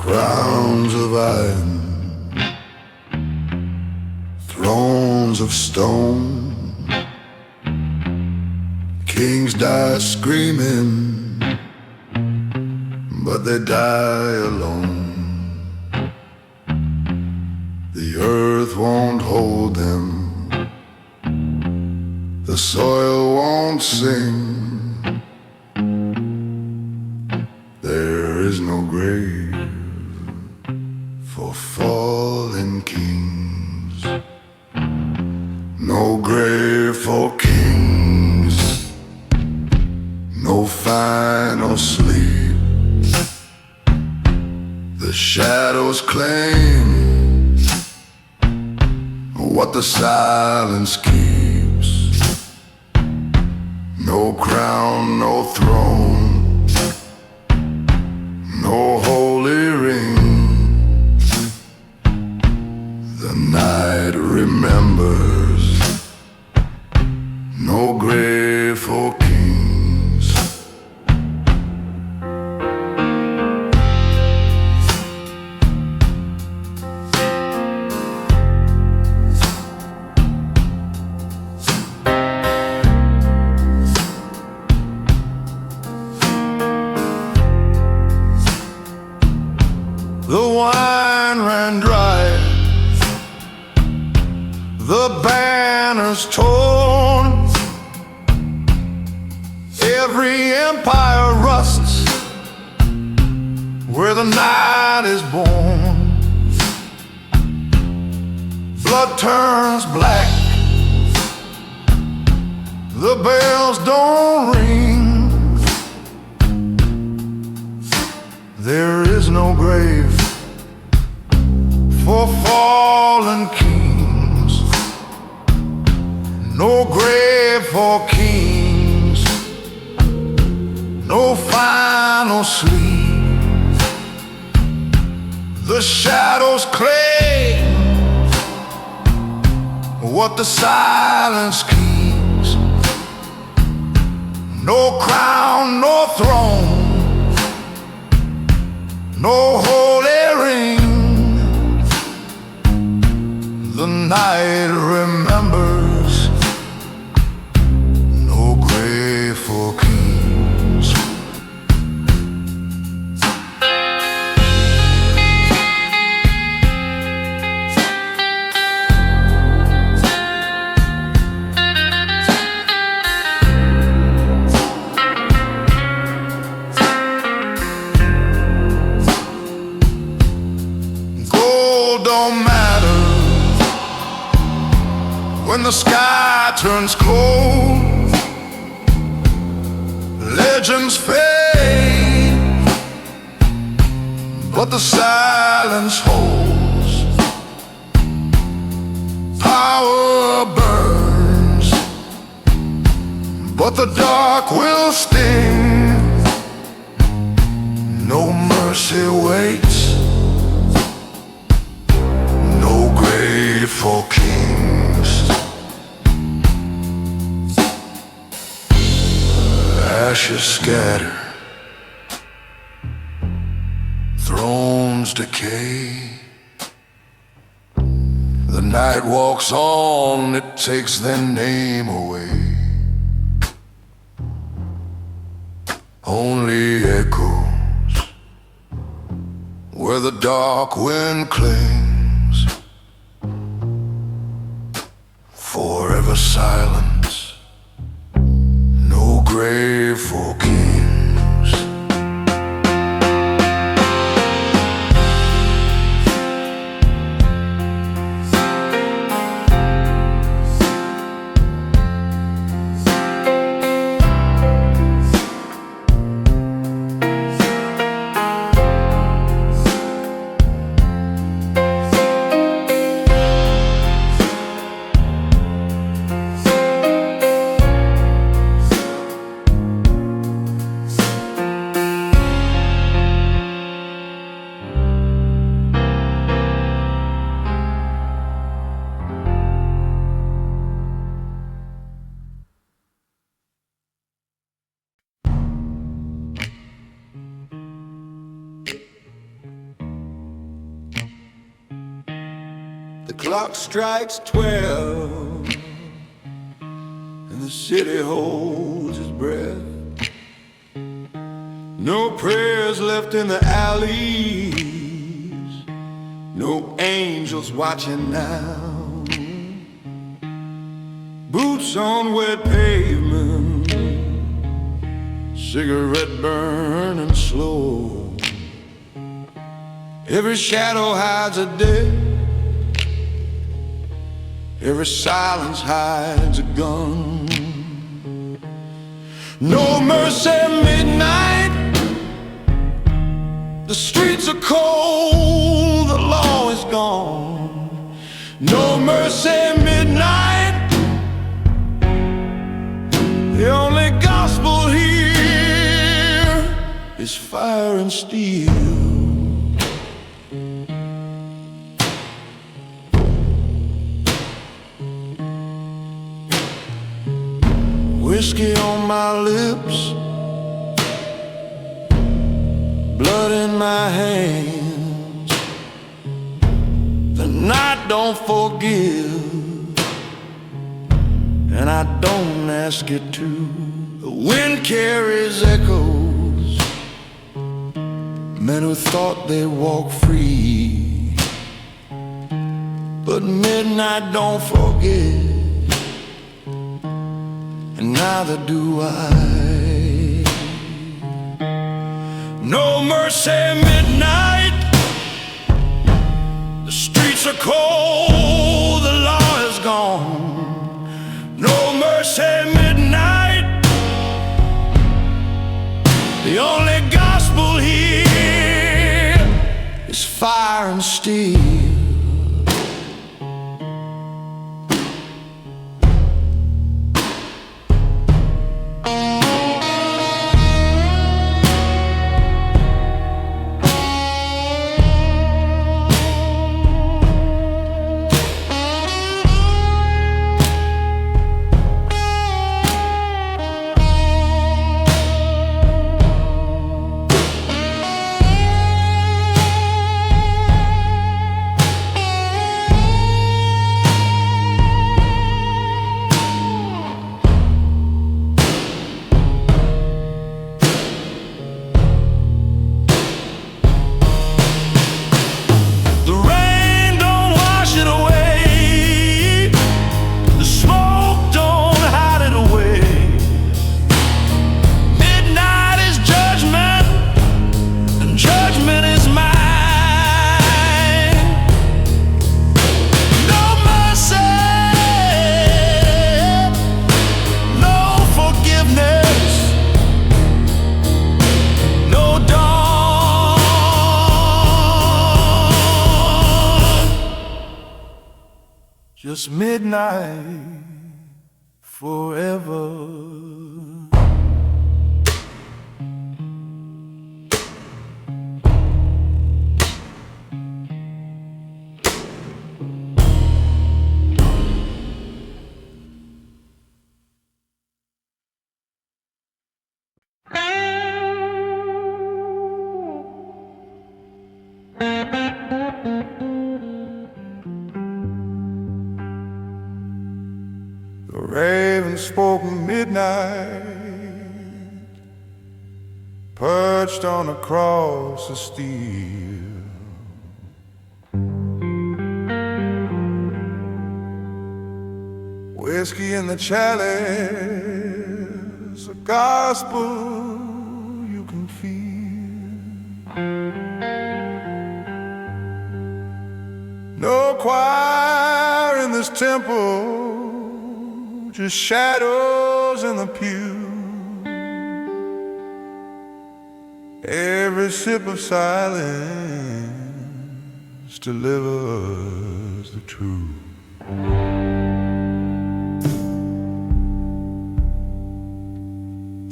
Crowns of iron, thrones of stone, kings die screaming, but they die alone. The earth won't hold them, the soil won't sing. There is no grave for fallen kings, no grave for kings, no final sleep. The shadows claim what the silence keeps. No crown, no throne, no holy ring. The night remembers, no grave for kings. The wine ran dry, the banners torn, every empire rusts where the night is born. Blood turns black, the bells don't ring. There is no grave for fallen kings, no grave for kings, no final sleep. The shadows claim what the silence keeps. No crown, no throne, no holy ring. The night remembers, no grave for kings. Gold don't matter when the sky turns cold. Legends fade, but the silence holds. Power burns, but the dark will sting. No mercy waits, no grave for kings. Ashes scatter, thrones decay. The night walks on, it takes their name away. Only echoes where the dark wind clings. Forever silence, no grave for kings. The clock strikes 12 and the city holds its breath. No prayers left in the alleys, no angels watching now. Boots on wet pavement, cigarette burning slow. Every shadow hides a death, every silence hides a gun. No mercy at midnight, the streets are cold, the law is gone. No mercy at midnight, the only gospel here is fire and steel. Whiskey on my lips, blood in my hands. The night don't forgive, and I don't ask it to. The wind carries echoes, men who thought they walked free. But midnight don't forget, and neither do I. No mercy midnight, the streets are cold, the law is gone. No mercy midnight, the only gospel here is fire and steel. Just midnight forever. The raven spoke midnight, perched on a cross of steel. Whiskey in the chalice, a gospel you can feel. No choir in this temple, just shadows in the pew. Every sip of silence delivers the truth.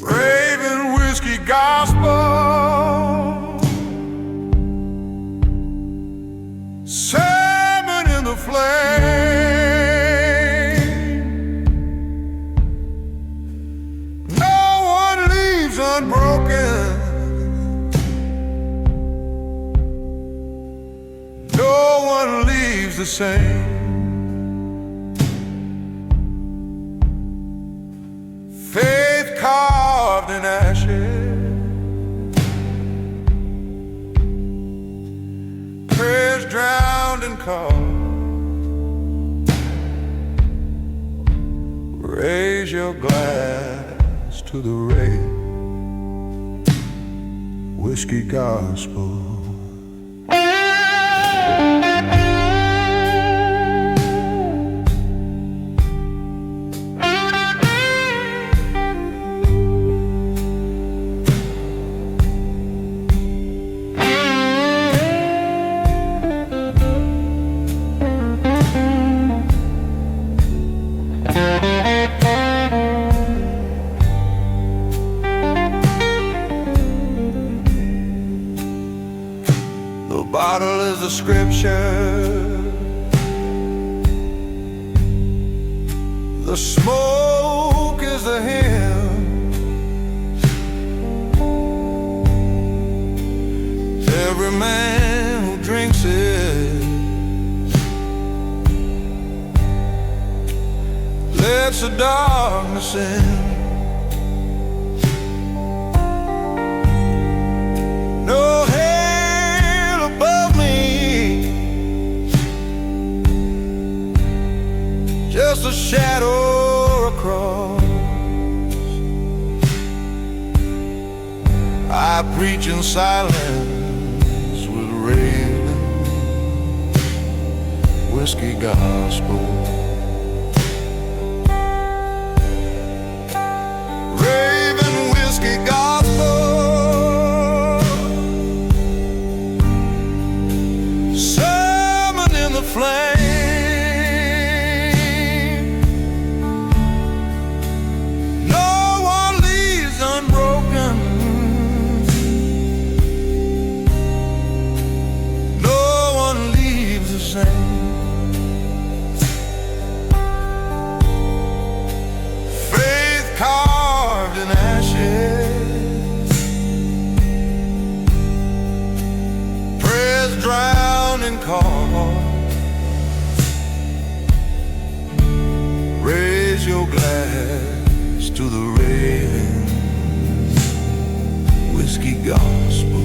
Raven whiskey gospel, salmon in the flame. Unbroken, no one leaves the same. Faith carved in ashes, prayers drowned in cold. Raise your glass to the rain. Whiskey gospel. The bottle is the scripture, the smoke is the hymn. Every man who drinks it lets the darkness in. No hell above me, just a shadow across. I preach in silence with raven, whiskey gospel. Raven, whiskey gospel. Sermon in the flame. Faith carved in ashes, prayers drowned in cold. Raise your glass to the raven, whiskey gospel.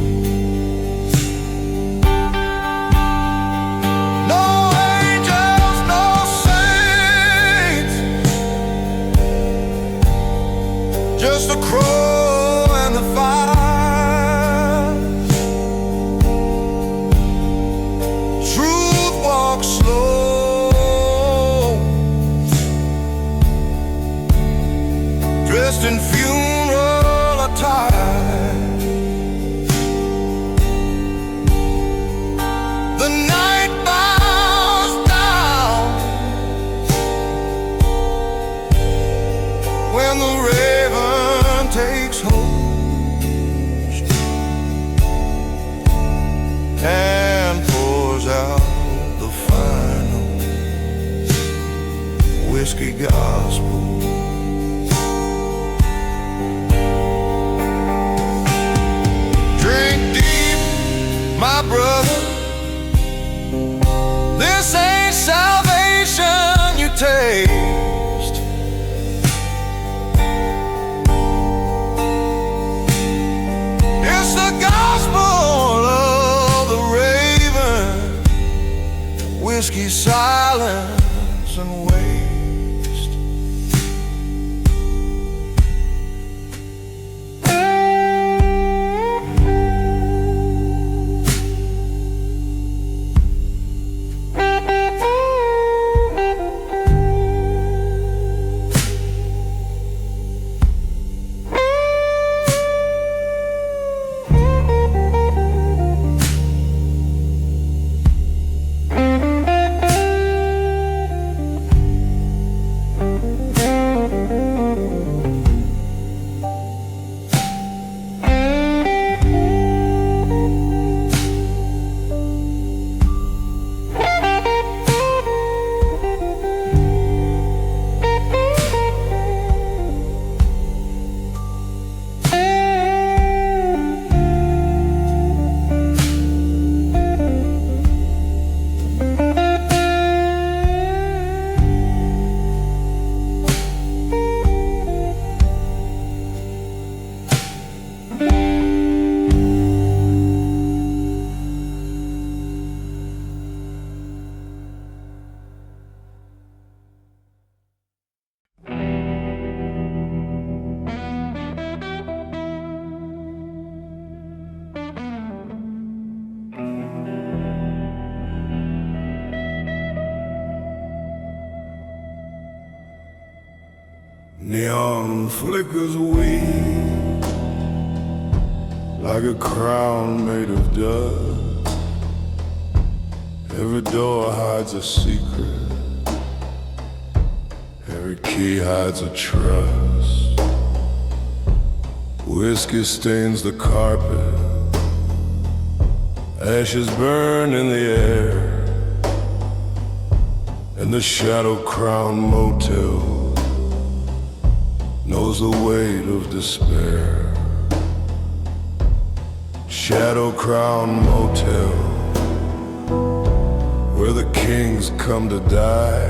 Just a crow and the fire. Truth walks slow, dressed in funeral attire. The night bows down when the raven takes hold and pours out the final whiskey gospel. Drink deep, my brother. This ain't salvation you taste. It's the gospel of the raven, whiskey, silence, and waste. Neon flickers weak like a crown made of dust. Every door hides a secret, every key hides a trust. Whiskey stains the carpet, ashes burn in the air, and the shadow-crowned motel knows the weight of despair. Shadow-crowned motel, where the kings come to die.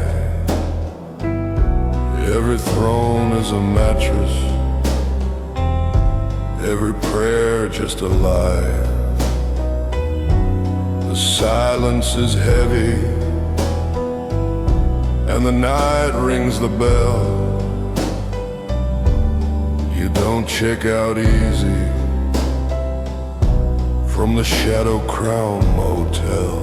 Every throne is a mattress, every prayer just a lie. The silence is heavy, and the night rings the bell. You don't check out easy from the shadow-crowned motel.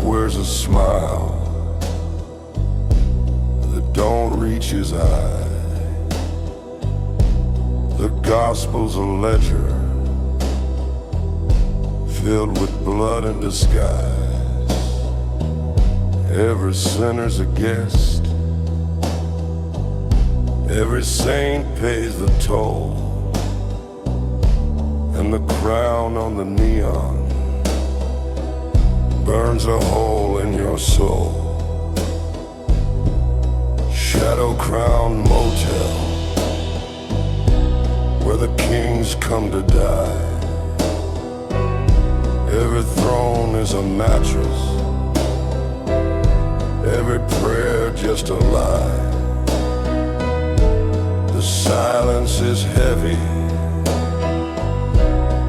Wears a smile that don't reach his eye. The gospel's a ledger filled with blood and disguise. Every sinner's a guest, every saint pays the toll, and the crown on the neon burns a hole in your soul. Shadow-crowned motel, where the kings come to die. Every throne is a mattress, every prayer just a lie. The silence is heavy,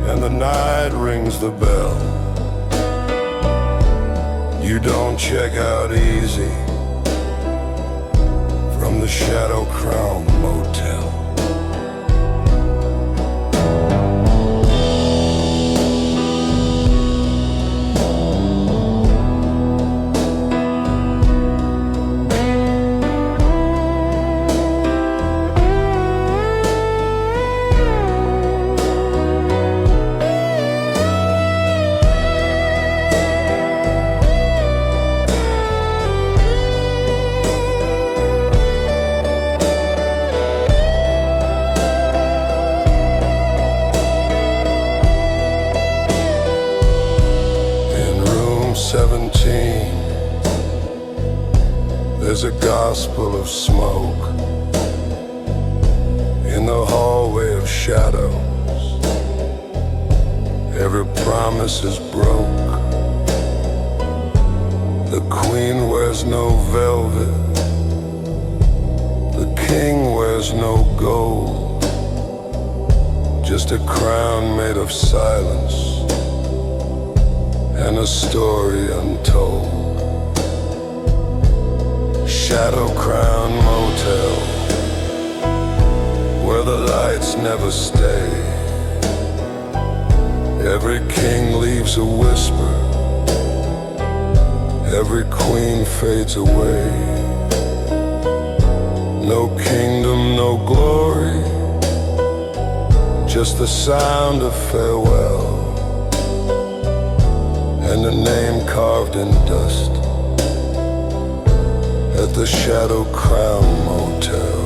and the night rings the bell. You don't check out easy from the shadow-crowned motel. There's a gospel of smoke in the hallway of shadows. Every promise is broke. The queen wears no velvet, the king wears no gold, just a crown made of silence and a story untold. Shadow-crowned motel, where the lights never stay. Every king leaves a whisper, every queen fades away. No kingdom, no glory, just the sound of farewell, and a name carved in dust at the Shadow-crowned motel.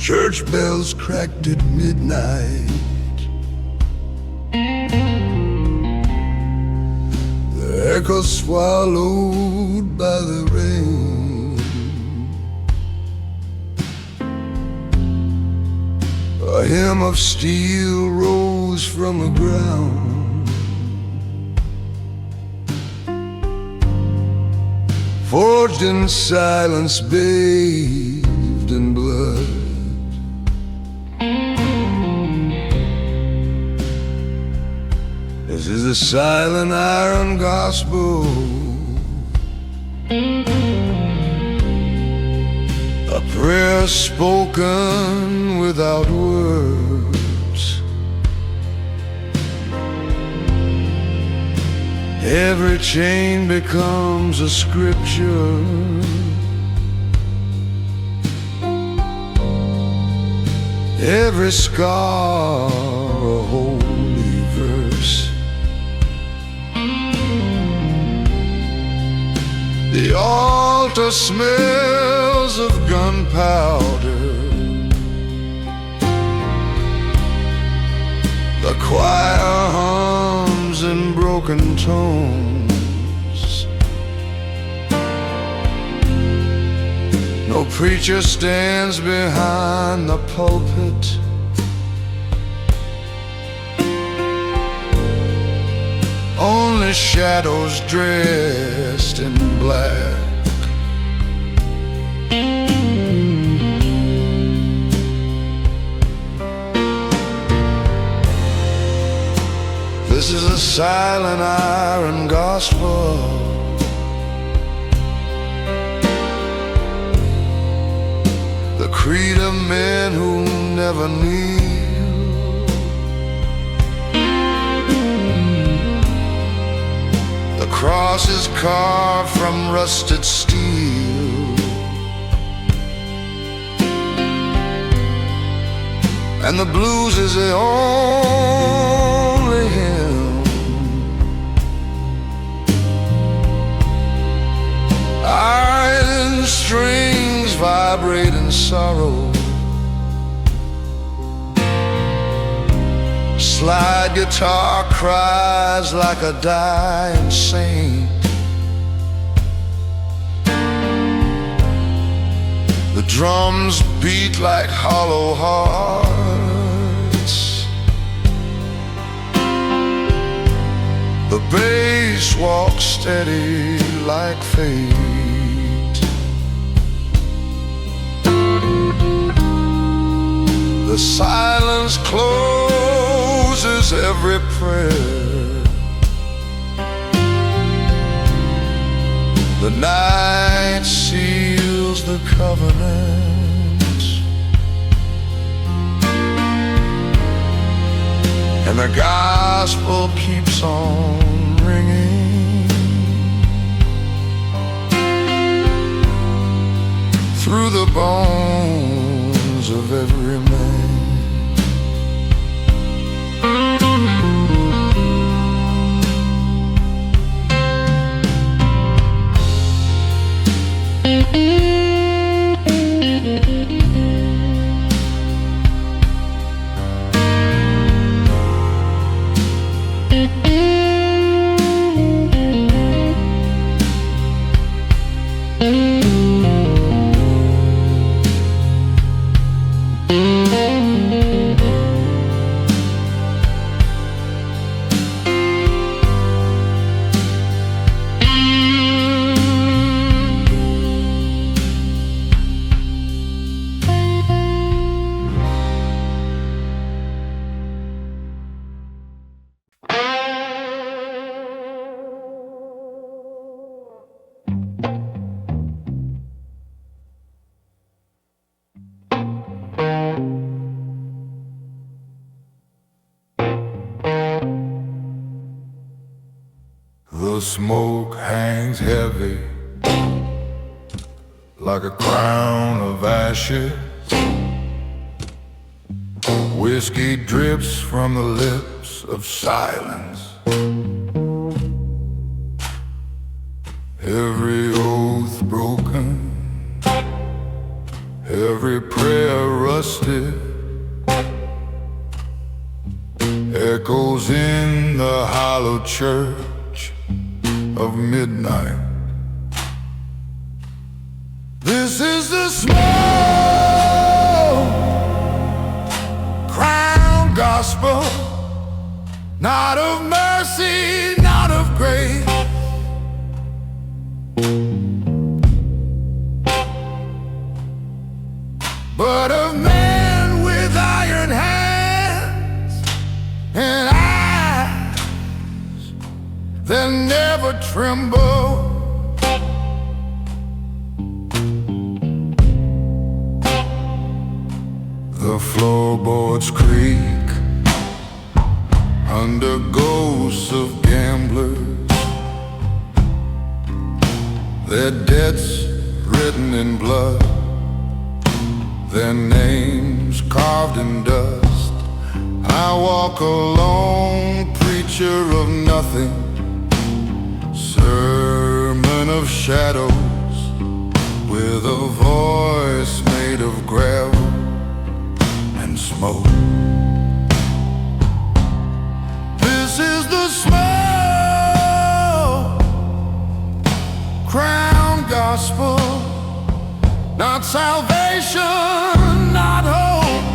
Church bells cracked at midnight. The echo swallowed by the rain. A hymn of steel rose from the ground, forged in silence, bathed in blood. This is the silent iron gospel, a prayer spoken without words. Every chain becomes a scripture, every scar a holy verse. The altar smells of gunpowder, the choir hums in broken tones. No preacher stands behind the pulpit. Only shadows dressed in black. This is a silent iron gospel, the creed of men who never kneel. The cross is carved from rusted steel, and the blues is the only hymn. Iron strings vibrate in sorrow, slide guitar cries like a dying saint. The drums beat like hollow hearts, the bass walks steady like fate. The silence closes every prayer. The night seals the covenant, and the gospel keeps on ringing through the bones of every man. The smoke hangs heavy like a crown of ashes. Whiskey drips from the lips of silence. Every oath broken, every prayer rusty. in the hollow church of midnight. This is the small crown gospel, not of mercy, not of grace, but of men with iron hands and eyes that never tremble. The floorboards creak under ghosts of gamblers, their debts written in blood, their names carved in dust. I walk alone, preacher of nothing, sermon of shadows, with a voice made of gravel and smoke. This is the small crown gospel, not salvation, not hope,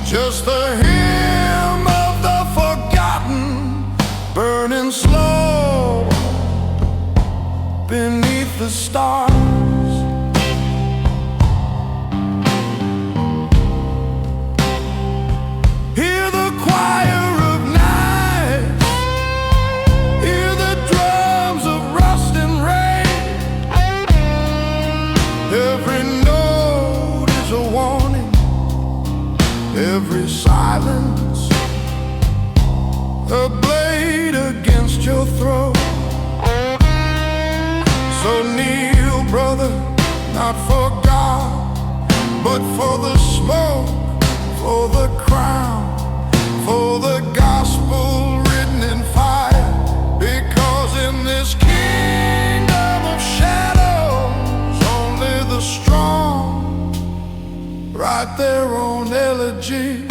just the hymn of the forgotten, burning slow beneath the stars. Hear the choir of night, hear the drums of rust and rain. Every note is a warning, every silence a blade against your throat. So kneel, brother, not for God, but for the smoke, for the crown, for the gospel written in fire. Because in this kingdom of shadows, only the strong write their own elegy.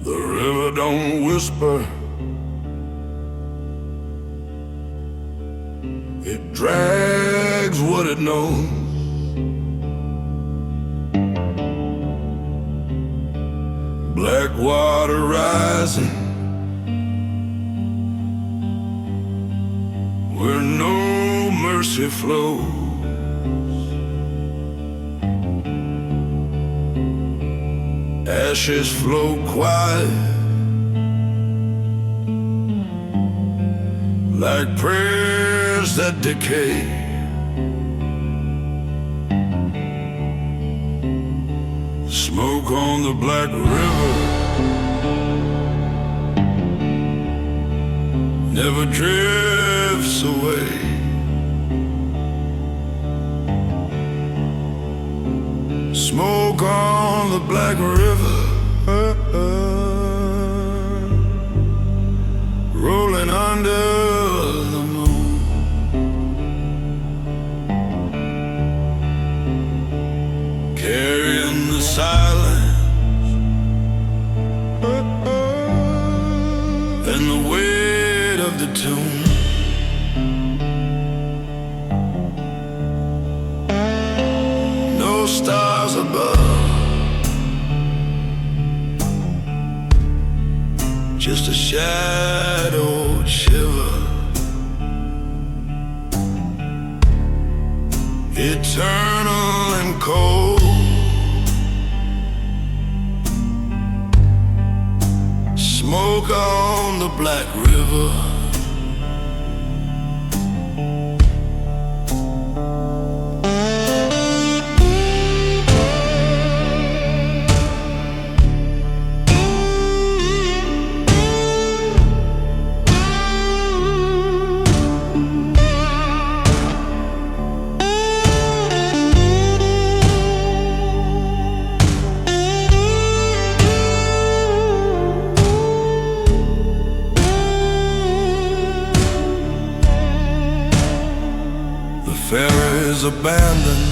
The river don't whisper, it drags what it knows. Black water rising where no mercy flows. Ashes flow quiet like prayers that decay. Smoke on the Black River never drifts away. Smoke on the Black River, rolling under the moon. Carry in the silence and the weight of the tune. No stars above, just a shadowed shiver, eternal and cold. Smoke on the Black River. Ferries abandoned,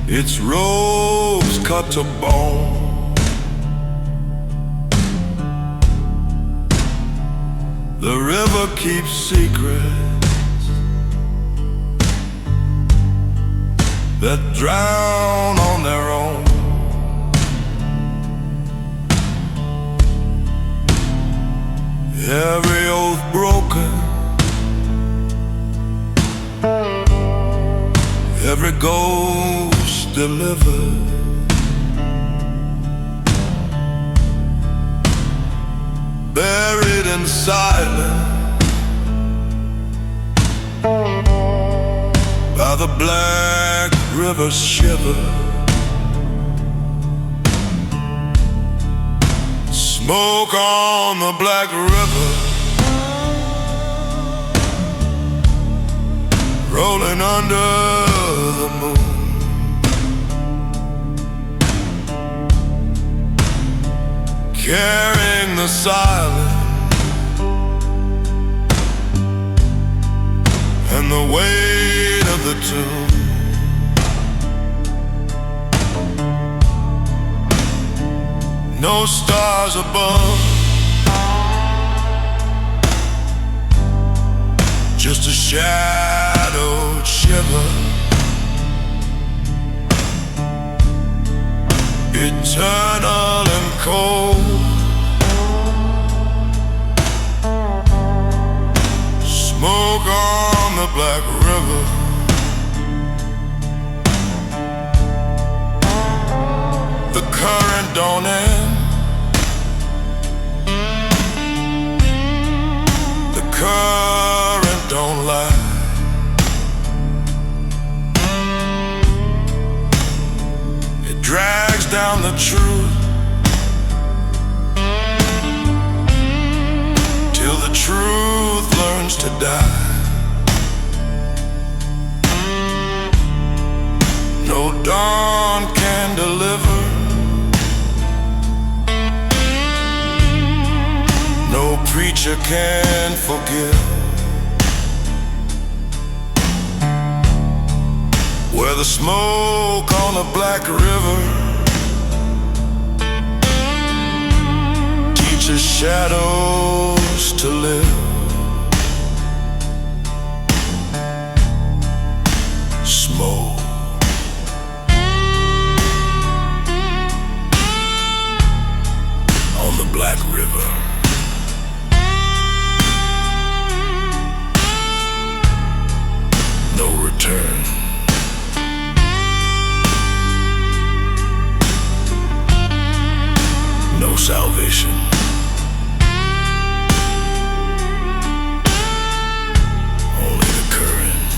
its ropes cut to bone. The river keeps secrets that drown on their own. Every oath broken, every ghost delivered, buried in silence by the Black River's shiver. Smoke on the Black River, rolling under the moon. Carrying the silence and the weight of the tune. No stars above, just a shadowed shiver, eternal and cold. Smoke on the Black River. The current don't end, the current don't lie. It drags down the truth till the truth learns to die. No dawn can deliver, no preacher can forgive. Where the smoke on the Black River teaches shadows to live. Smoke on the Black River. No return. No salvation. Only the current.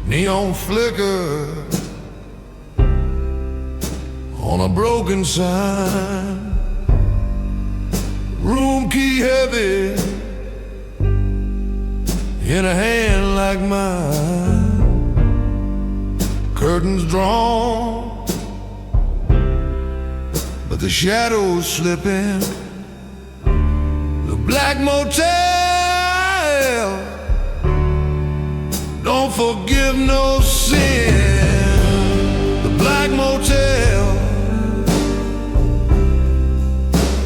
neon flicker on a broken sign, room key heavy in a hand like mine, curtains drawn but the shadows slipping, the black motel don't forgive no sin. The black motel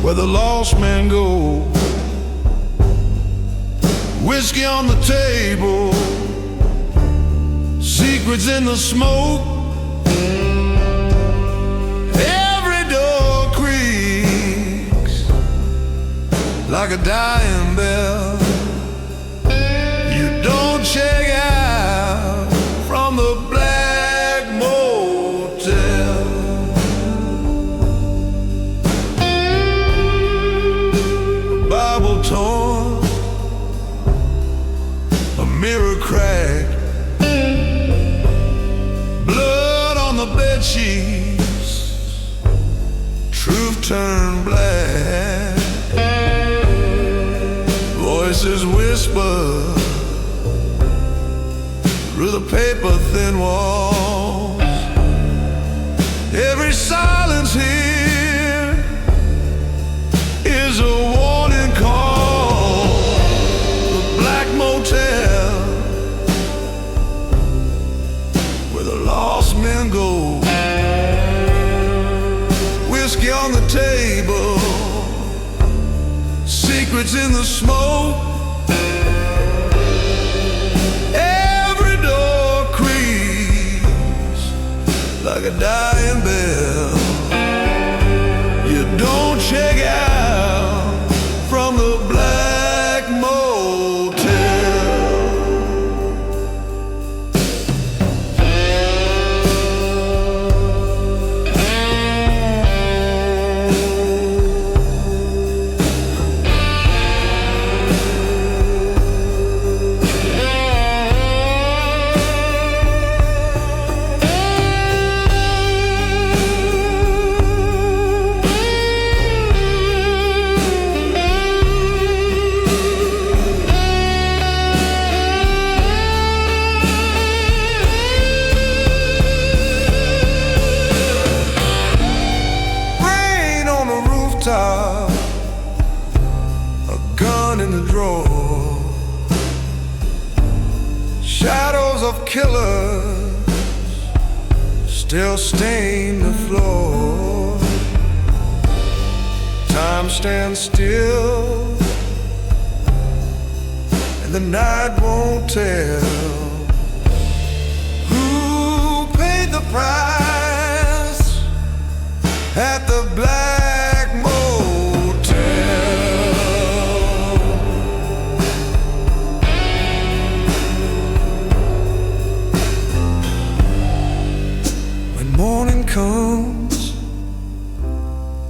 where the lost men go, whiskey on the table, secrets in the smoke, every door creaks like a dying bell. You don't check out from the black motel. Bible torn, a mirror cracked, blood on the bed sheets, truth turned black, voices whisper through the paper-thin walls. Every silence here is a warning call. The black motel where the lost men go, whiskey on the table, secrets in the smoke, every door creaks like a dying bell. You don't check out from the black motel. A gun in the drawer, shadows of killers still stain the floor. Time stands still and the night won't tell who paid the price at the black motel. When morning comes,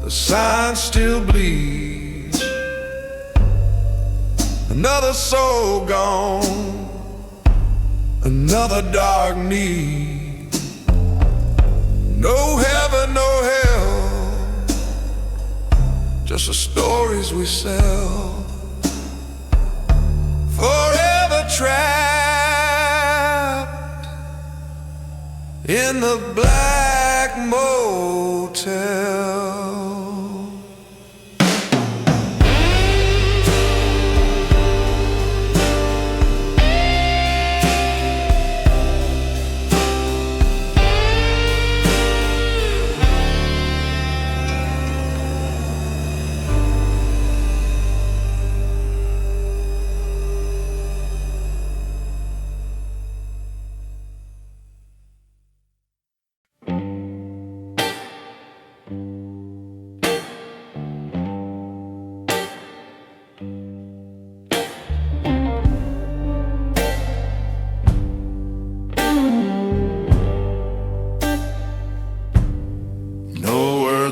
the signs still bleed. Another soul gone, another dark need. No heaven, no hell, just the stories we sell. Forever trapped in the black motel.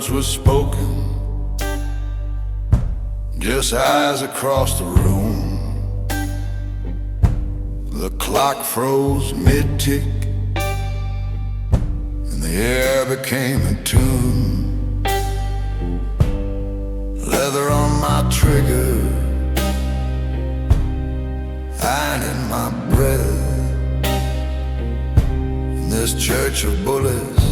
Were spoken, just eyes across the room. The clock froze mid-tick, and the air became a tune. Leather on my trigger, iron in my breath. In this church of bullets,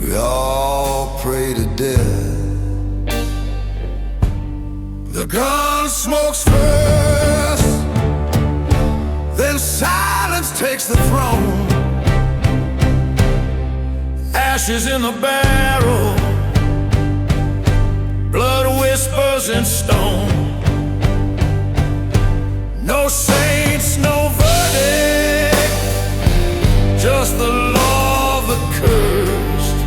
we all pray to death. The gun smokes first, then silence takes the throne. Ashes in the barrel, blood whispers in stone. No saints, no verdict, just the law of the cursed.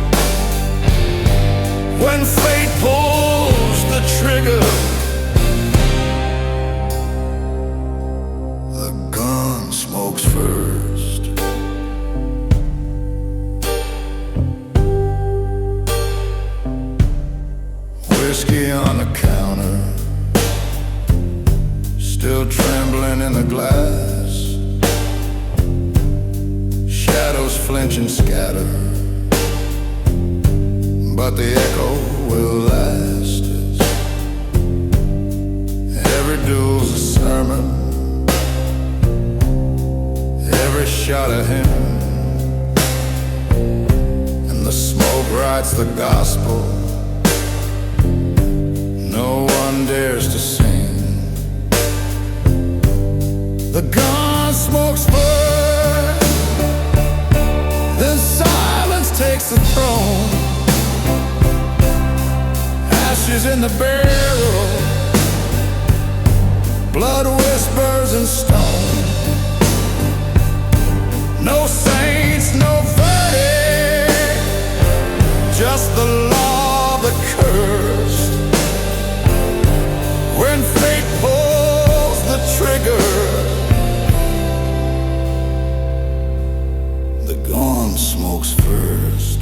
When fate pulls the trigger, the gun smokes first. Whiskey on the counter, still trembling in the glass. Shadows flinch and scatter, but the echo will last us. Every duel's a sermon, every shot of him, and the smoke writes the gospel. No one dares to sing. The gun smokes first, then silence takes the throne. Ashes in the barrel, blood whispers in stone. No saints, no verdict, just the law of the cursed. When fate pulls the trigger, the gun smokes first.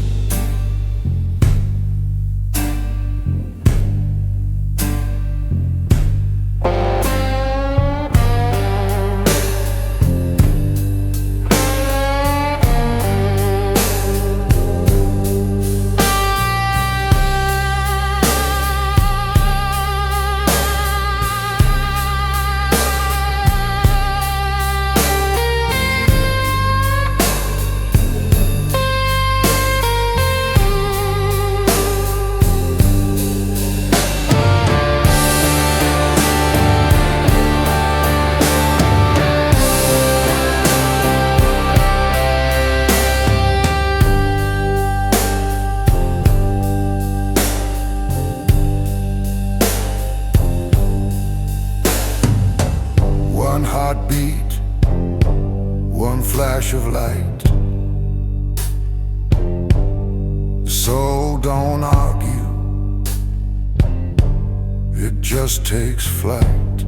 One heartbeat, one flash of light. So don't argue, it just takes flight.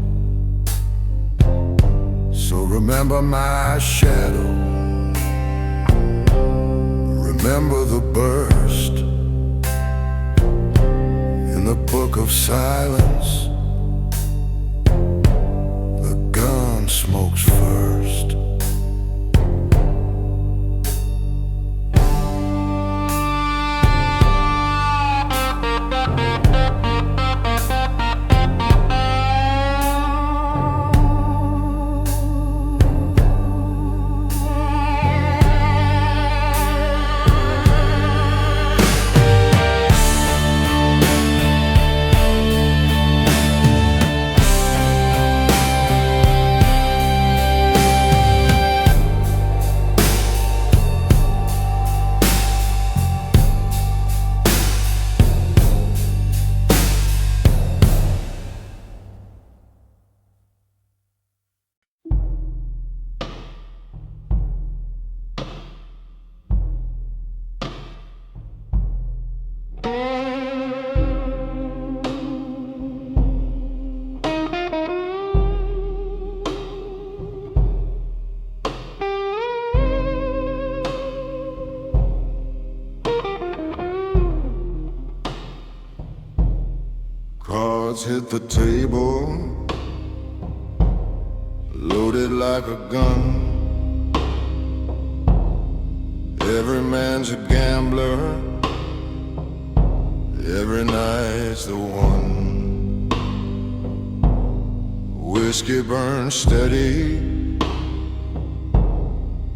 So remember my shadow, remember the burst in the book of silence. Smokes first. Cards hit the table, loaded like a gun. Every man's a gambler, every night's the one. Whiskey burns steady,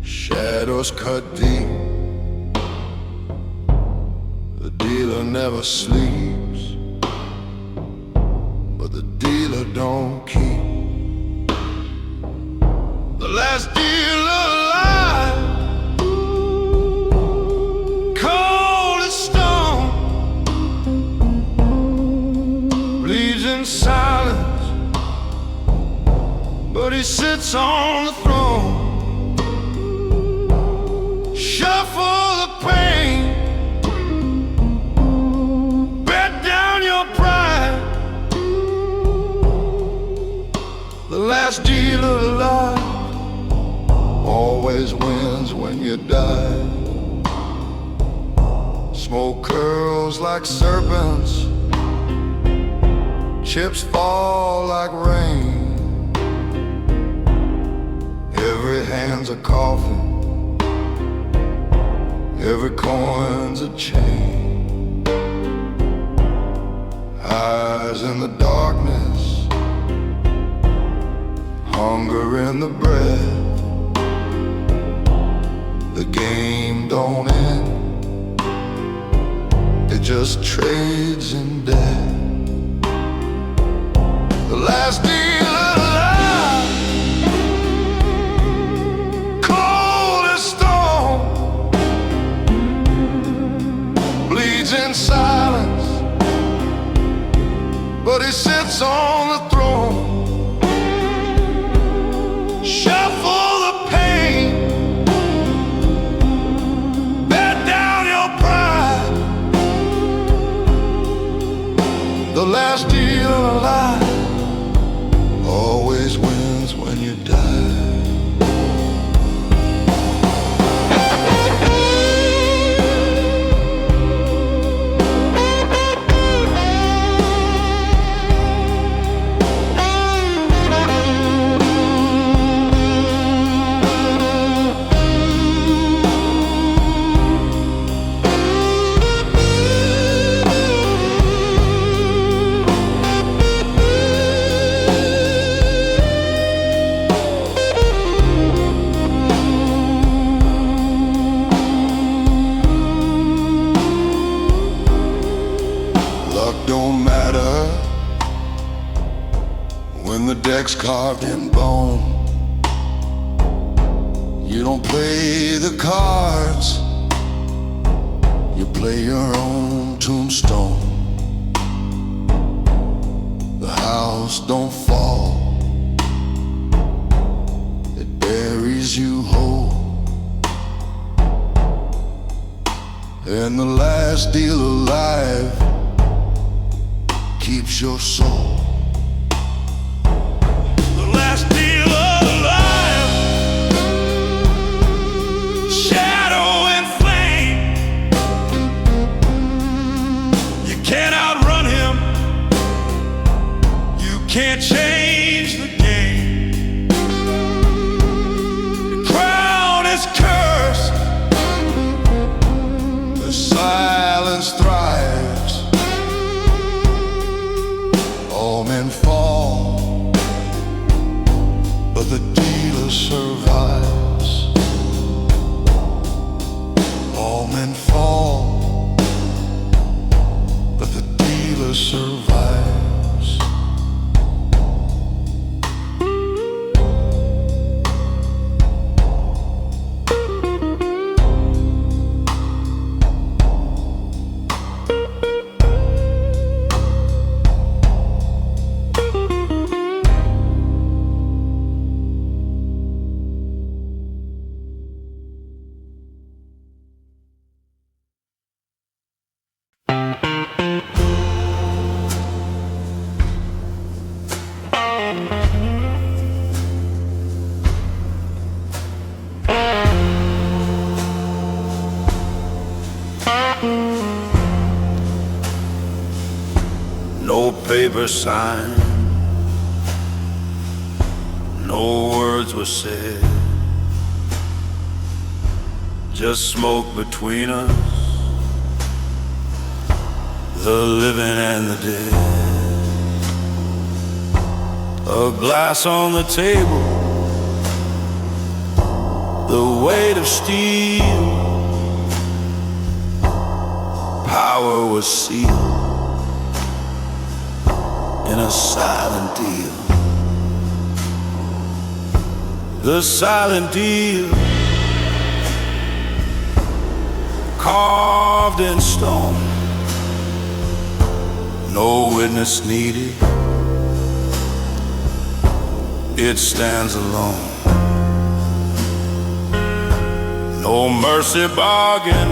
shadows cut deep. The dealer never sleeps, but the dealer don't keep. The last dealer alive, cold as stone, bleeds in silence, but he sits on the throne. Shuffle the pain, bet down your pride. The last dealer alive always wins when you die. Smoke curls like serpents, chips fall like rain. Every hand's a coffin, every coin's a chain. Eyes in the darkness, hunger in the breath. The game don't end, it just trades in death. The last dealer alive, cold as stone, bleeds in silence, but he sits on the throne. Shuffle the pain, bet down your pride. The last dealer alive always wins when you die. Don't matter when the deck's carved in bone. You don't play the cards, you play your own tombstone. The house don't fall, it buries you whole. And the last deal alive keeps your soul. The last deal alive, shadow and flame. You can't outrun him, you can't change the game. The crown is cursed, the silence thrives. All men fall, but the dealer survives. All men fall, but the dealer survives. No paper sign, No words were said, just smoke between us, the living and the dead. A glass on the table, the weight of steel. Power was sealed in a silent deal. The silent deal, carved in stone. No witness needed, it stands alone. No mercy bargain,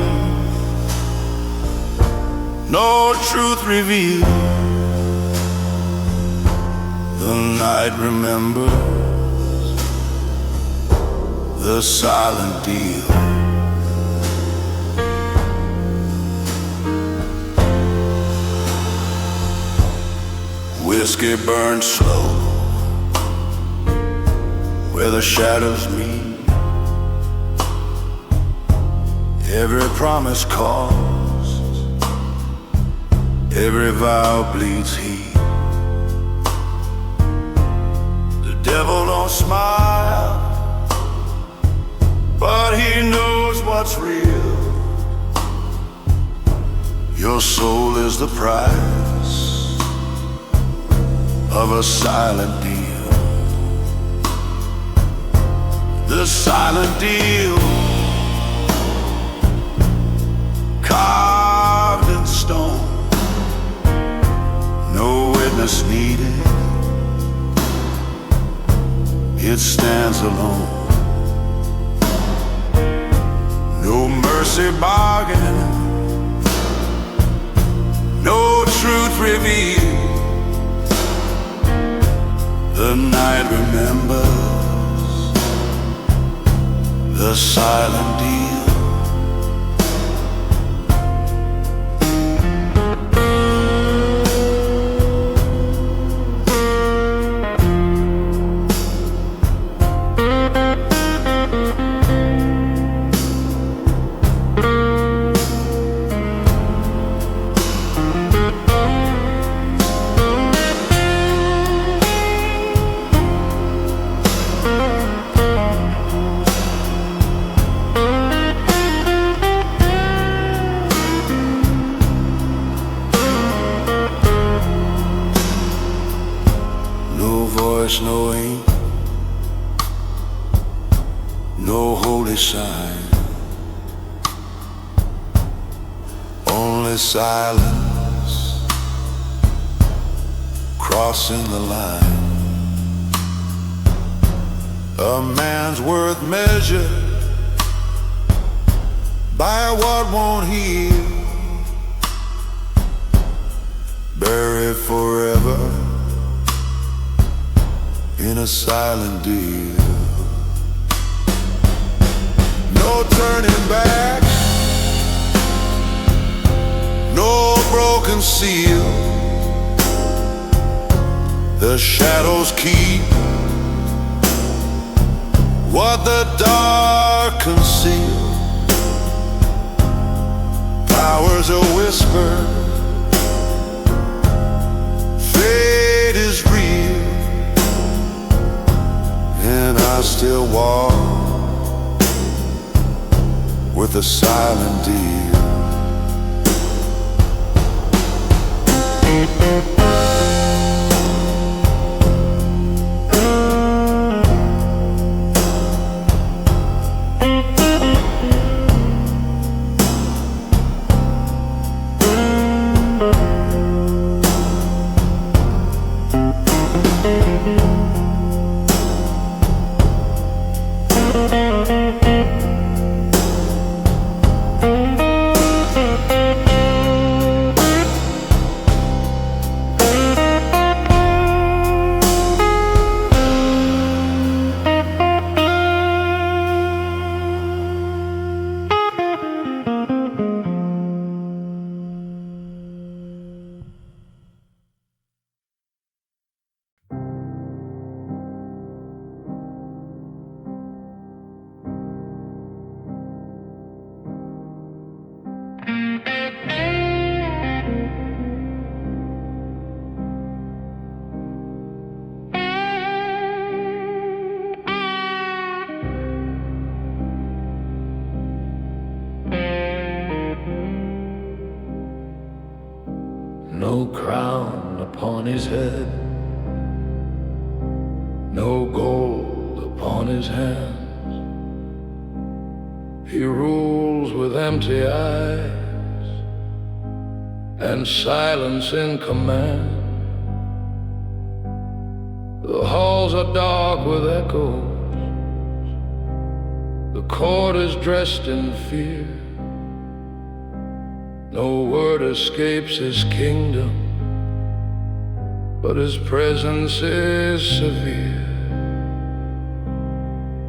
no truth revealed. The night remembers the silent deal. Whiskey burns slow where the shadows meet. Every promise costs, every vow bleeds heat. The devil don't smile, but he knows what's real. Your soul is the price of a silent deal. The silent deal, carved in stone. No witness needed, it stands alone. No mercy bargain, no truth revealed. The night remembers the silent deal. No ink, no holy sign, only silence crossing the line. A man's worth measured by what won't heal, buried forever in a silent deal. No turning back, no broken seal. The shadows keep what the dark conceal. Power's a whisper, fate is real, and I still walk with a silent deal. his head, no gold upon his hands. He rules with empty eyes and silence in command. The halls are dark with echoes, the chord is dressed in fear. No word escapes his kingdom, but his presence is severe.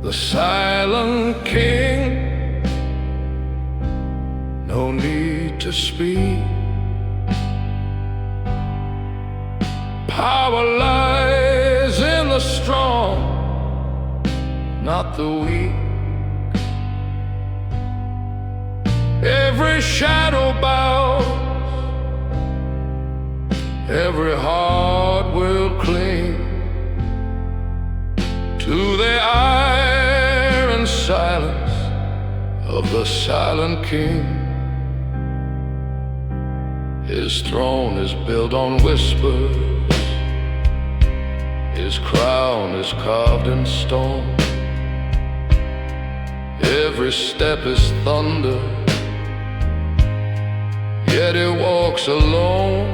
The silent king, no need to speak. Power lies in the strong, not the weak. Every shadow bows, every heart will cling to the iron silence of the silent king. His throne is built on whispers, his crown is carved in stone. Every step is thunder, yet he walks alone.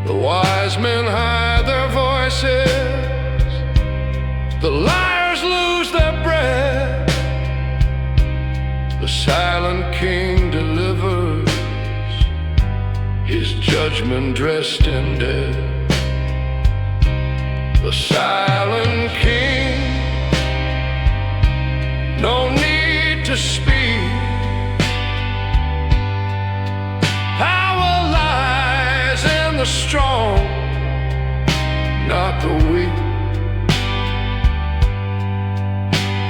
The wise men hide their voices, the liars lose their breath. The silent king delivers his judgment dressed in death. The silent king, no need to speak. The strong, not the weak.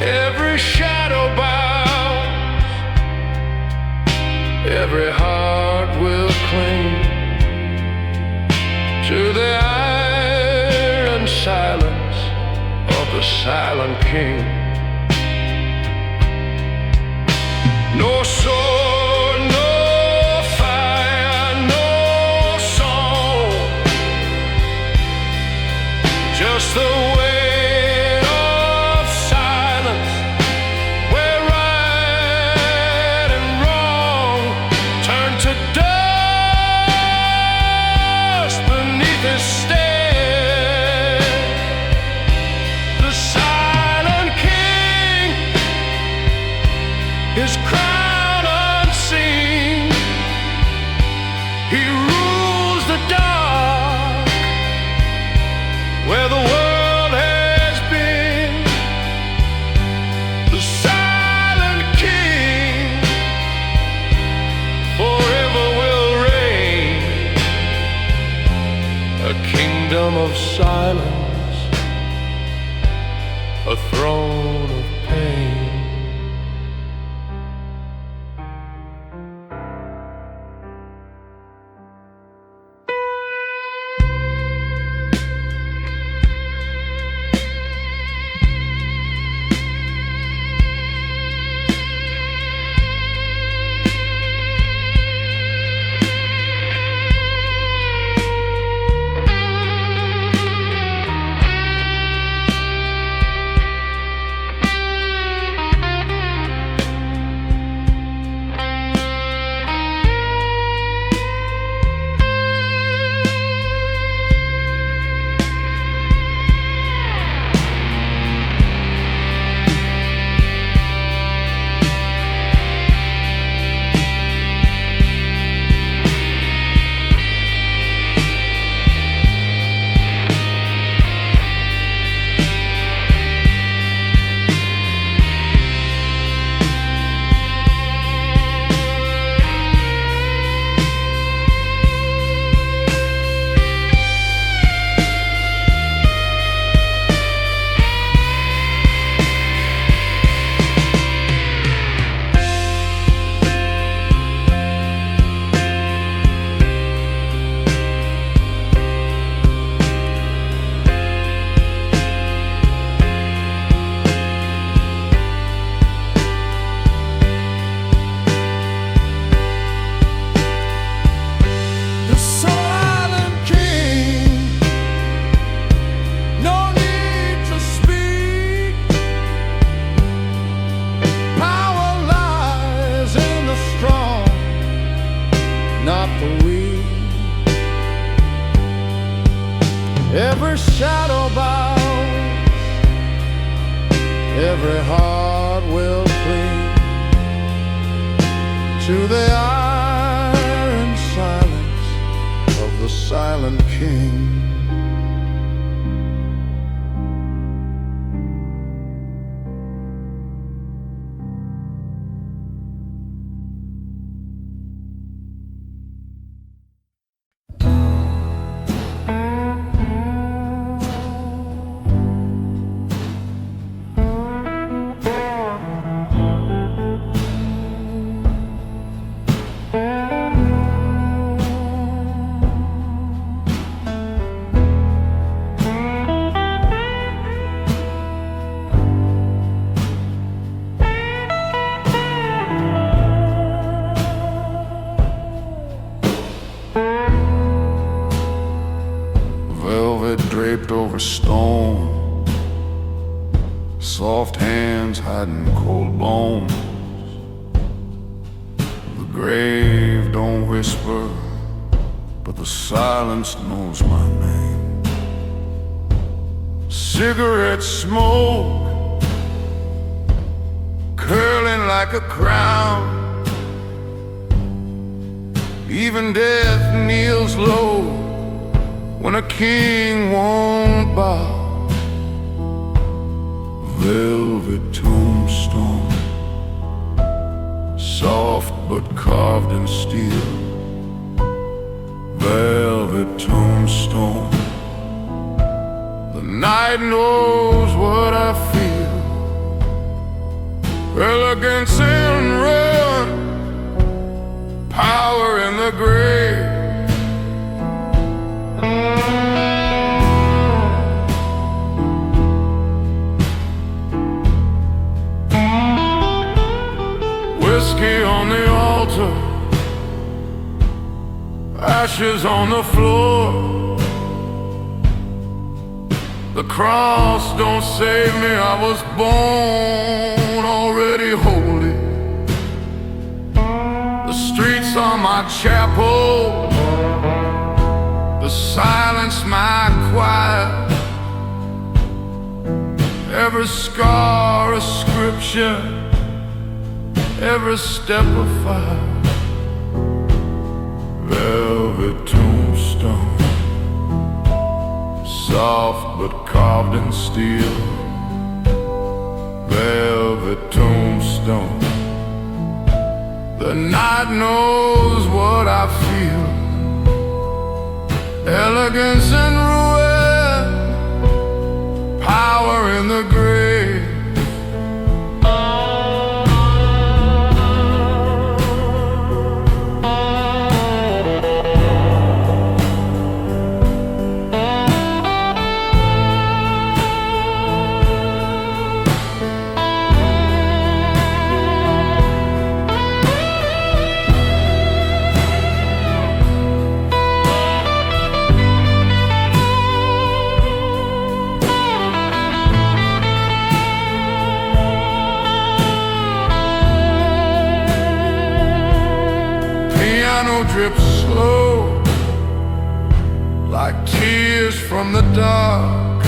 Every shadow bows, every heart will cling to the iron silence of the silent king. No sword, no just the weight of silence, where right and wrong turn to dust beneath his stare. The silent king, his crown unseen, he rules the dark where the world has been. The silent king forever will reign, a kingdom of silence, a throne of pain. every heart will cling to the iron silence of the silent king. Draped over stone, soft hands hiding cold bones. The grave don't whisper, but the silence knows my name. Cigarette smoke curling like a crown. Even death kneels low when a king won't bow. Velvet tombstone, soft but carved in steel. Velvet tombstone, the night knows what I feel. Elegance and ruin, power in the grave. Whiskey on the altar, ashes on the floor. The cross don't save me, I was born already holy. The streets are my chapel, the silence my choir. Every scar a scripture, every step of fire. Velvet tombstone, soft but carved in steel. Velvet tombstone, the night knows what I feel. Elegance and ruin, power in the grave. Drips slow like tears from the dark.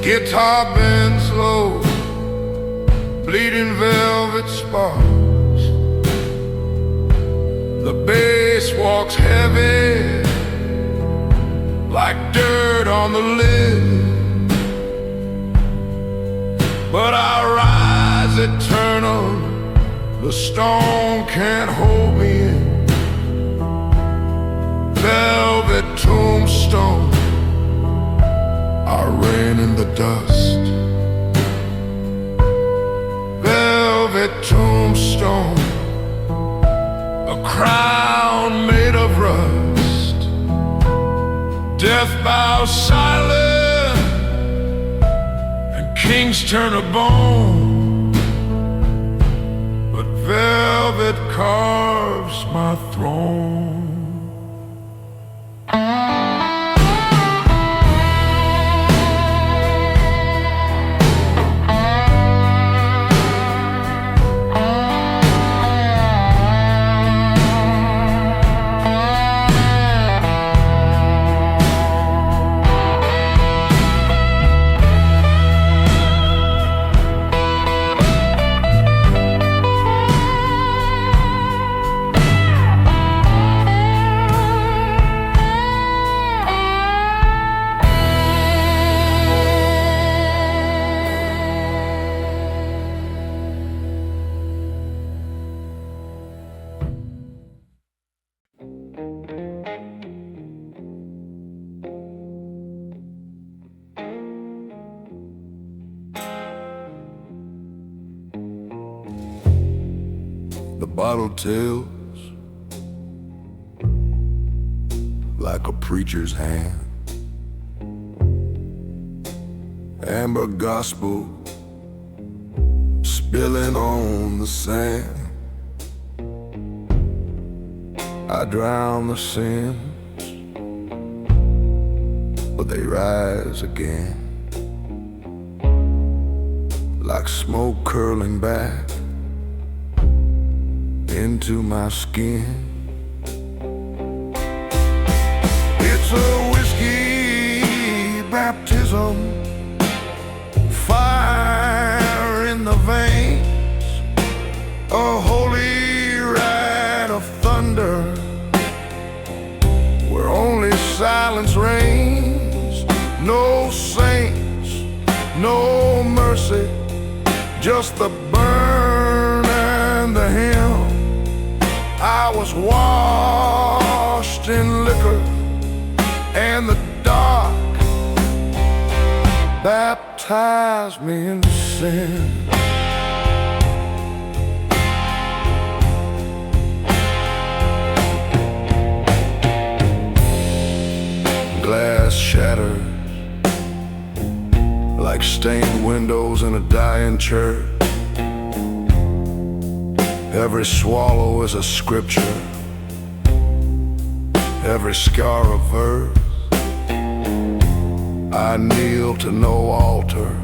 Guitar bends low, bleeding velvet sparks. The bass walks heavy like dirt on the lid. But I rise eternal, the stone can't hold me in. Velvet tombstone, I reign in the dust. Velvet tombstone, a crown made of rust. Death bows silent, and kings turn to bone. Velvet carves my throne. bottle tells like a preacher's hand. Amber gospel spilling on the sand. I drown the sins, but they rise again, like smoke curling back into my skin. It's a whiskey baptism, fire in the veins, a holy rite of thunder where only silence reigns. No saints, no mercy, just the burn and the hymn. I was washed in liquor and the dark baptized me into sin. Glass shatters like stained windows in a dying church. Every swallow is a scripture, every scar a verse. I kneel to no altar,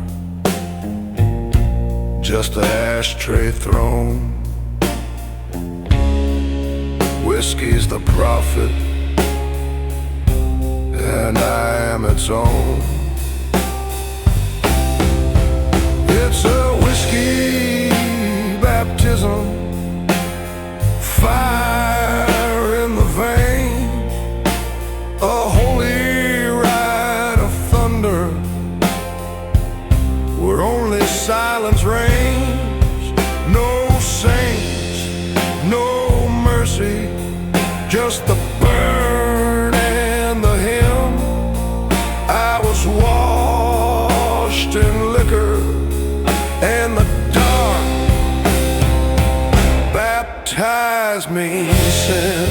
just an ashtray throne. Whiskey's the prophet, and I am its own. It's a whiskey baptism, fire in the vein, a holy rite of thunder where only silence reigns. No saints, no mercy, just the burn and the hymn. I was washed in liquor and the dark baptized me in sin.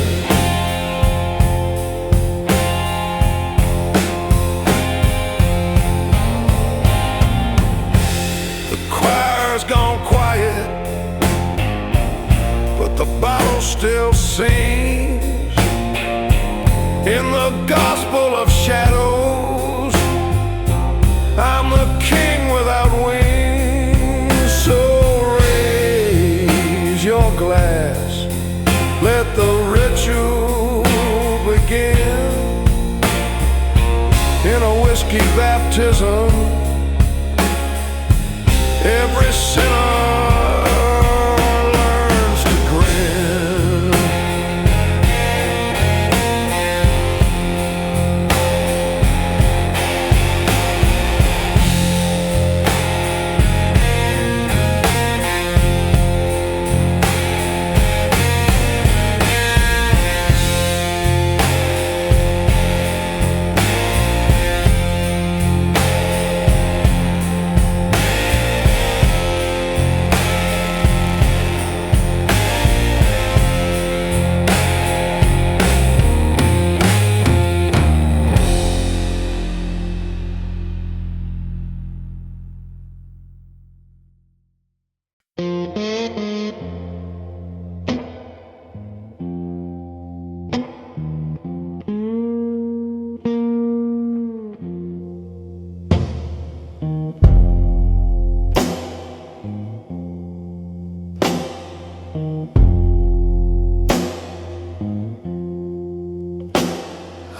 The choir's gone quiet, but the bottle still sings. In the gospel of shadows, I'm the king without wings. So raise your glass, let the ritual begin. In a whiskey baptism, every sinner learns to grin.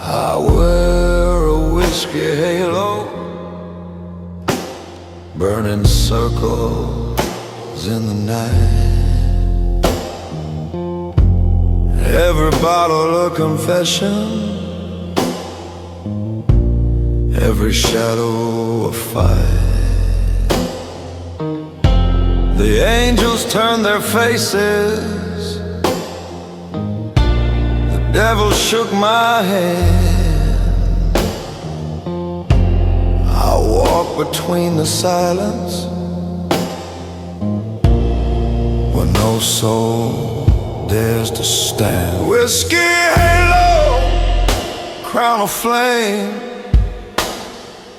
I wear a whiskey halo, burning circles in the night. Every bottle a confession, every shadow a fight. The angels turn their faces, the devil shook my hand. I walk between the silence where no soul dares to stand. Whiskey halo, crown of flame,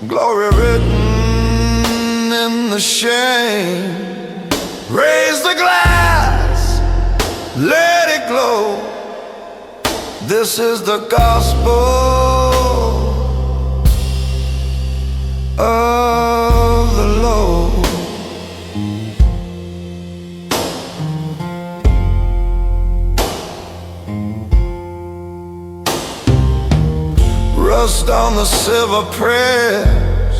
glory written in the shame. Raise the glass, let it glow. This is the gospel of the Lord. Rust on the silver prayers,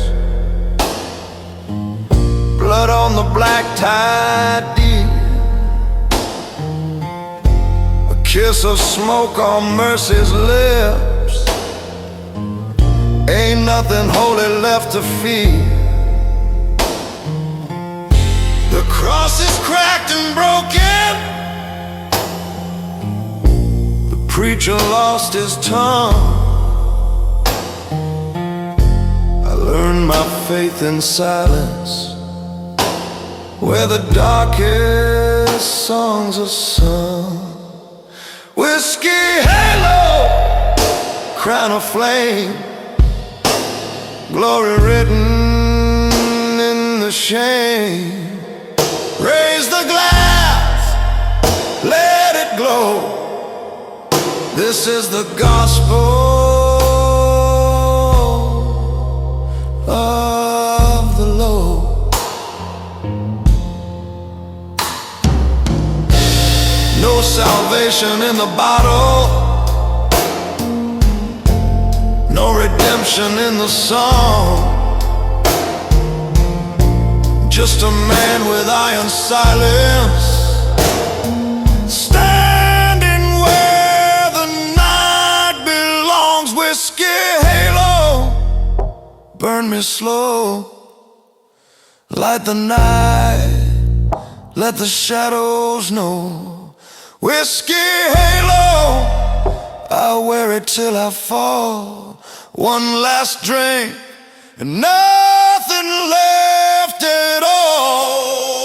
blood on the black tide deep, a kiss of smoke on mercy's lips. Ain't nothing holy left to feed. The cross is cracked and broken. The preacher lost his tongue. I learned my faith in silence, where the darkest songs are sung. Whiskey halo, crown of flame, glory written in the shame. Raise the glass, let it glow. This is the gospel of the Lord. No salvation in the bottle, no redemption in the song. Just a man with iron silence, standing where the night belongs. Whiskey halo, burn me slow. Light the night, let the shadows know. Whiskey halo, I'll wear it till I fall. One last drink and nothing left at all.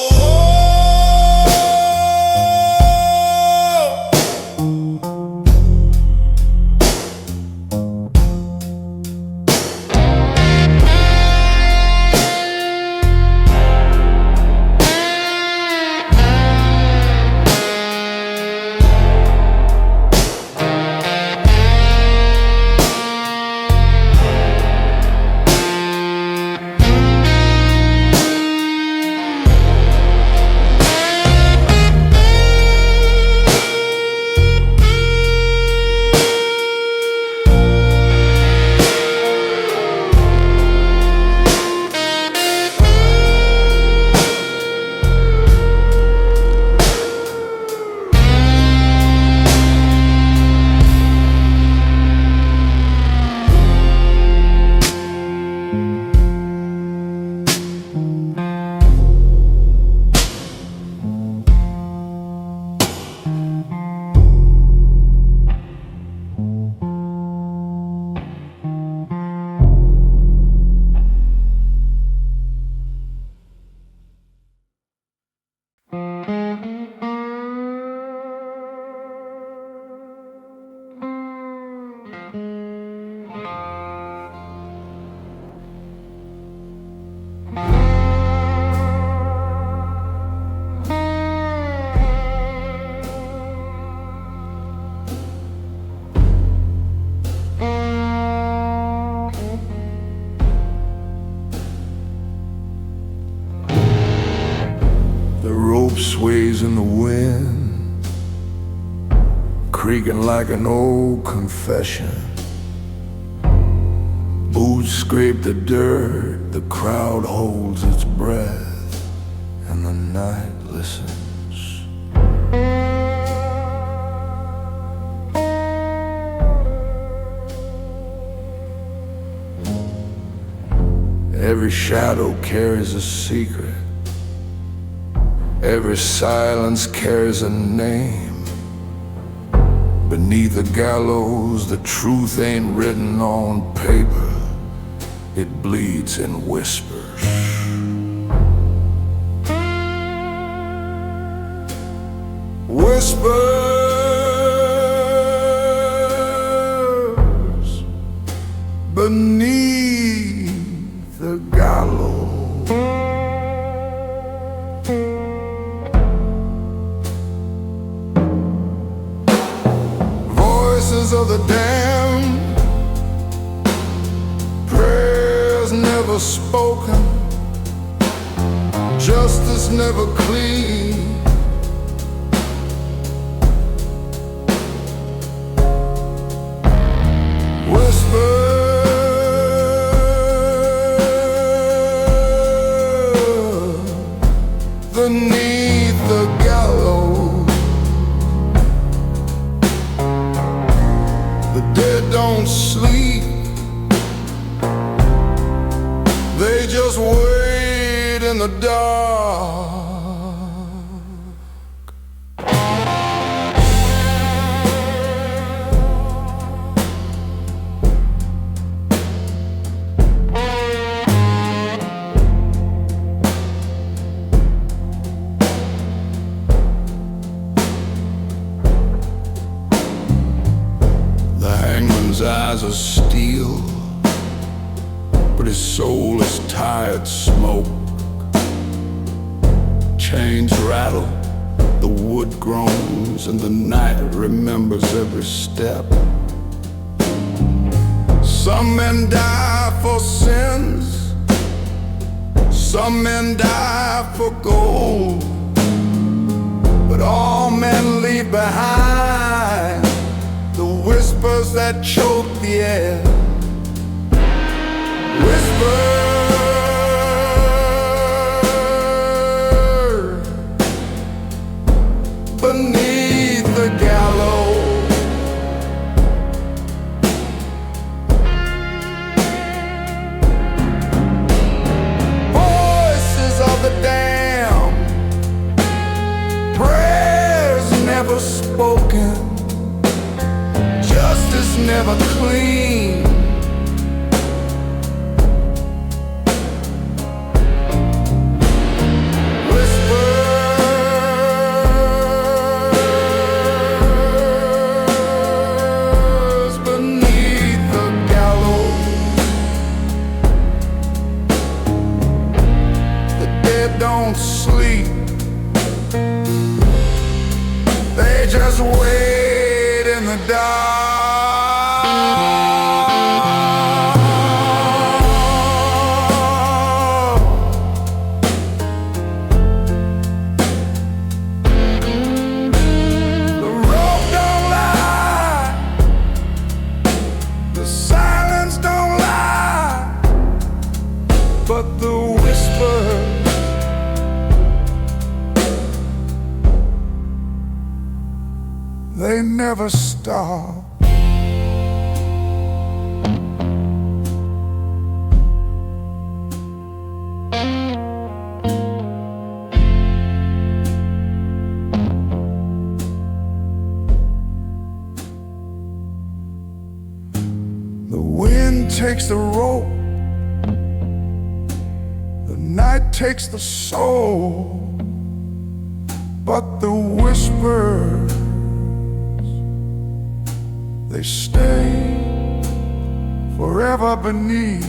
Sways in the wind, creaking like an old confession. Boots scrape the dirt, the crowd holds its breath, and the night listens. Every shadow carries a secret. Every silence carries a name. Beneath the gallows, the truth ain't written on paper. It bleeds in whispers. Whispers. gallows. Voices of the damned, prayers never spoken, justice never clean. Beneath the gallows, the dead don't sleep, they just wait in the dark. His eyes are steel, but his soul is tired smoke. Chains rattle, the wood groans, and the night remembers every step. Some men die for sins, some men die for gold, but all men leave behind the whispers that choke the air. Whisper beneath the gallows. Voices of the damned, prayers never spoken, justice never clean. Whispers beneath the gallows, the dead don't sleep, they just wait in the dark. The rope don't lie, the silence don't lie, but the whispers, they never stop. The wind takes the rope, the night takes the soul, but the whispers, they stay forever beneath